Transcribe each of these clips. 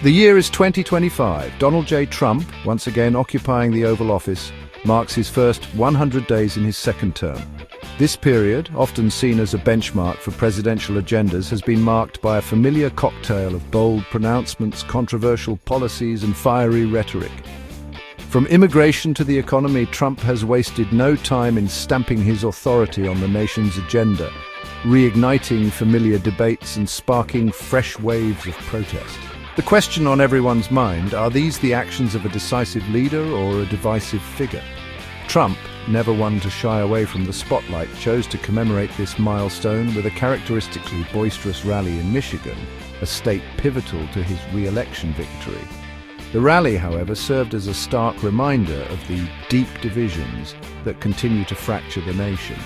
The year is 2025. Donald J. Trump, once again occupying the Oval Office, marks his first 100 days in his second term. This period, often seen as a benchmark for presidential agendas, has been marked by a familiar cocktail of bold pronouncements, controversial policies, and fiery rhetoric. From immigration to the economy, Trump has wasted no time in stamping his authority on the nation's agenda, reigniting familiar debates and sparking fresh waves of protest. The question on everyone's mind, are these the actions of a decisive leader or a divisive figure? Trump, never one to shy away from the spotlight, chose to commemorate this milestone with a characteristically boisterous rally in Michigan, a state pivotal to his re-election victory. The rally, however, served as a stark reminder of the deep divisions that continue to fracture the nation.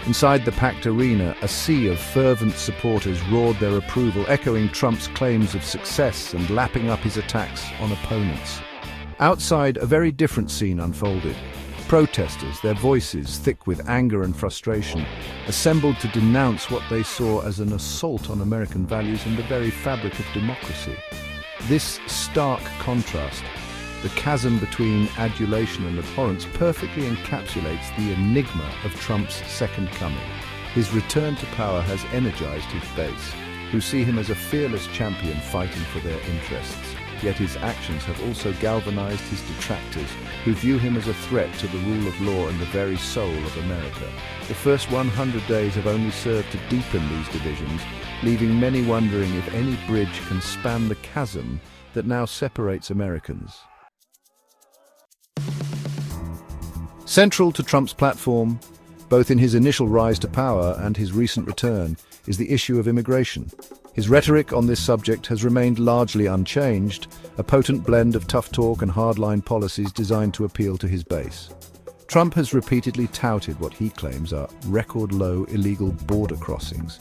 Inside the packed arena, a sea of fervent supporters roared their approval, echoing Trump's claims of success and lapping up his attacks on opponents. Outside, a very different scene unfolded. Protesters, their voices thick with anger and frustration, assembled to denounce what they saw as an assault on American values and the very fabric of democracy. This stark contrast, the chasm between adulation and abhorrence, perfectly encapsulates the enigma of Trump's second coming. His return to power has energized his base, who see him as a fearless champion fighting for their interests. Yet his actions have also galvanized his detractors, who view him as a threat to the rule of law and the very soul of America. The first 100 days have only served to deepen these divisions, leaving many wondering if any bridge can span the chasm that now separates Americans. Central to Trump's platform, both in his initial rise to power and his recent return, is the issue of immigration. His rhetoric on this subject has remained largely unchanged, a potent blend of tough talk and hardline policies designed to appeal to his base. Trump has repeatedly touted what he claims are record-low illegal border crossings,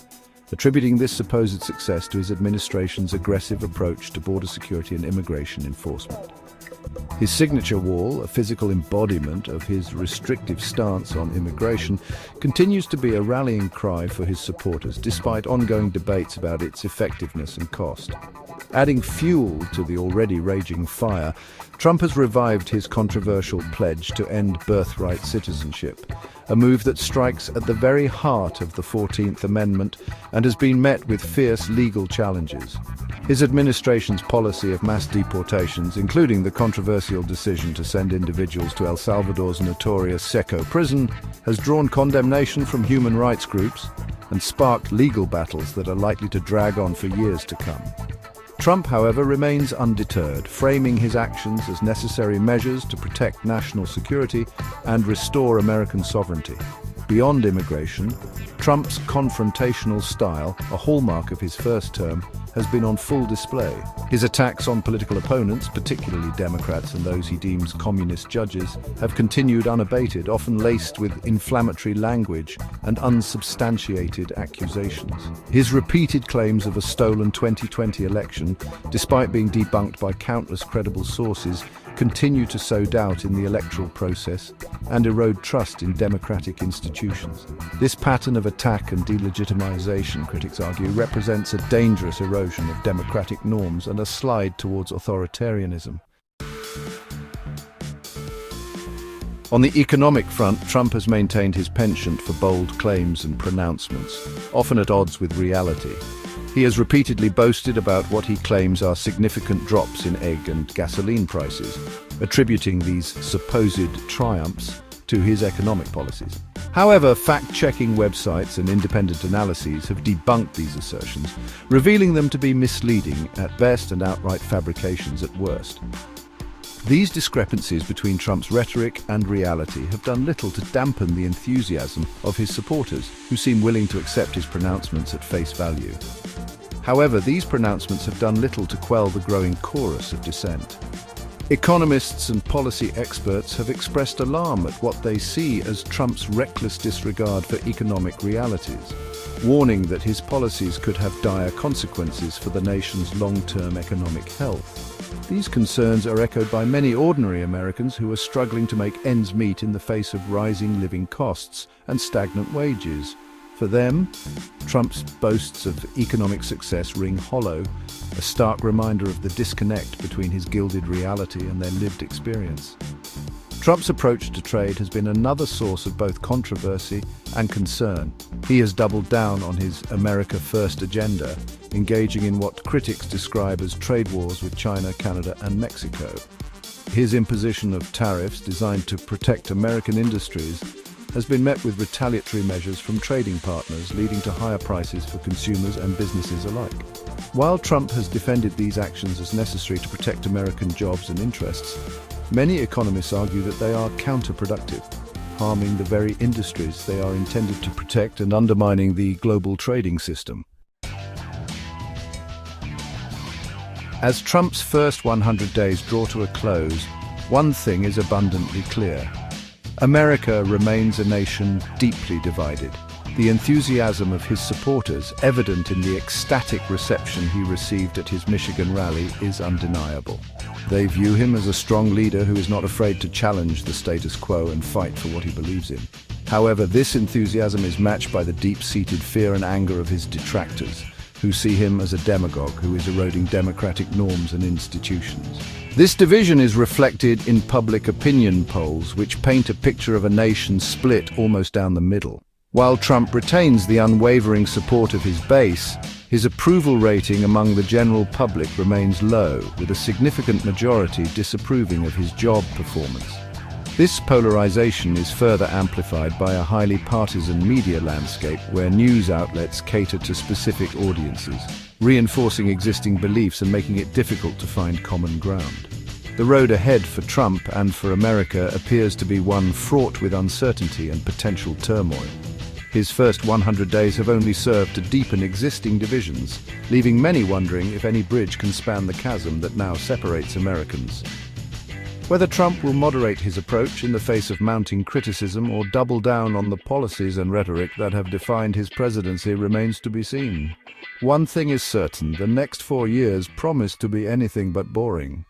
attributing this supposed success to his administration's aggressive approach to border security and immigration enforcement. His signature wall, a physical embodiment of his restrictive stance on immigration, continues to be a rallying cry for his supporters, despite ongoing debates about its effectiveness and cost. Adding fuel to the already raging fire, Trump has revived his controversial pledge to end birthright citizenship, a move that strikes at the very heart of the 14th Amendment and has been met with fierce legal challenges. His administration's policy of mass deportations, including the controversial decision to send individuals to El Salvador's notorious Seco prison, has drawn condemnation from human rights groups and sparked legal battles that are likely to drag on for years to come. Trump, however, remains undeterred, framing his actions as necessary measures to protect national security and restore American sovereignty. Beyond immigration, Trump's confrontational style, a hallmark of his first term, has been on full display. His attacks on political opponents, particularly Democrats and those he deems communist judges, have continued unabated, often laced with inflammatory language and unsubstantiated accusations. His repeated claims of a stolen 2020 election, despite being debunked by countless credible sources, continue to sow doubt in the electoral process and erode trust in democratic institutions. This pattern of attack and delegitimization, critics argue, represents a dangerous erosion of democratic norms and a slide towards authoritarianism. On the economic front, Trump has maintained his penchant for bold claims and pronouncements, often at odds with reality. He has repeatedly boasted about what he claims are significant drops in egg and gasoline prices, attributing these supposed triumphs to his economic policies. However, fact-checking websites and independent analyses have debunked these assertions, revealing them to be misleading at best and outright fabrications at worst. These discrepancies between Trump's rhetoric and reality have done little to dampen the enthusiasm of his supporters, who seem willing to accept his pronouncements at face value. However, these pronouncements have done little to quell the growing chorus of dissent. Economists and policy experts have expressed alarm at what they see as Trump's reckless disregard for economic realities, warning that his policies could have dire consequences for the nation's long-term economic health. These concerns are echoed by many ordinary Americans who are struggling to make ends meet in the face of rising living costs and stagnant wages. For them, Trump's boasts of economic success ring hollow, a stark reminder of the disconnect between his gilded reality and their lived experience. Trump's approach to trade has been another source of both controversy and concern. He has doubled down on his America First agenda, engaging in what critics describe as trade wars with China, Canada, and Mexico. His imposition of tariffs designed to protect American industries has been met with retaliatory measures from trading partners, leading to higher prices for consumers and businesses alike. While Trump has defended these actions as necessary to protect American jobs and interests, many economists argue that they are counterproductive, harming the very industries they are intended to protect and undermining the global trading system. As Trump's first 100 days draw to a close, one thing is abundantly clear. America remains a nation deeply divided. The enthusiasm of his supporters, evident in the ecstatic reception he received at his Michigan rally, is undeniable. They view him as a strong leader who is not afraid to challenge the status quo and fight for what he believes in. However, this enthusiasm is matched by the deep-seated fear and anger of his detractors, who see him as a demagogue who is eroding democratic norms and institutions. This division is reflected in public opinion polls, which paint a picture of a nation split almost down the middle. While Trump retains the unwavering support of his base, his approval rating among the general public remains low, with a significant majority disapproving of his job performance. This polarization is further amplified by a highly partisan media landscape where news outlets cater to specific audiences, reinforcing existing beliefs and making it difficult to find common ground. The road ahead for Trump and for America appears to be one fraught with uncertainty and potential turmoil. His first 100 days have only served to deepen existing divisions, leaving many wondering if any bridge can span the chasm that now separates Americans. Whether Trump will moderate his approach in the face of mounting criticism or double down on the policies and rhetoric that have defined his presidency remains to be seen. One thing is certain, the next 4 years promise to be anything but boring.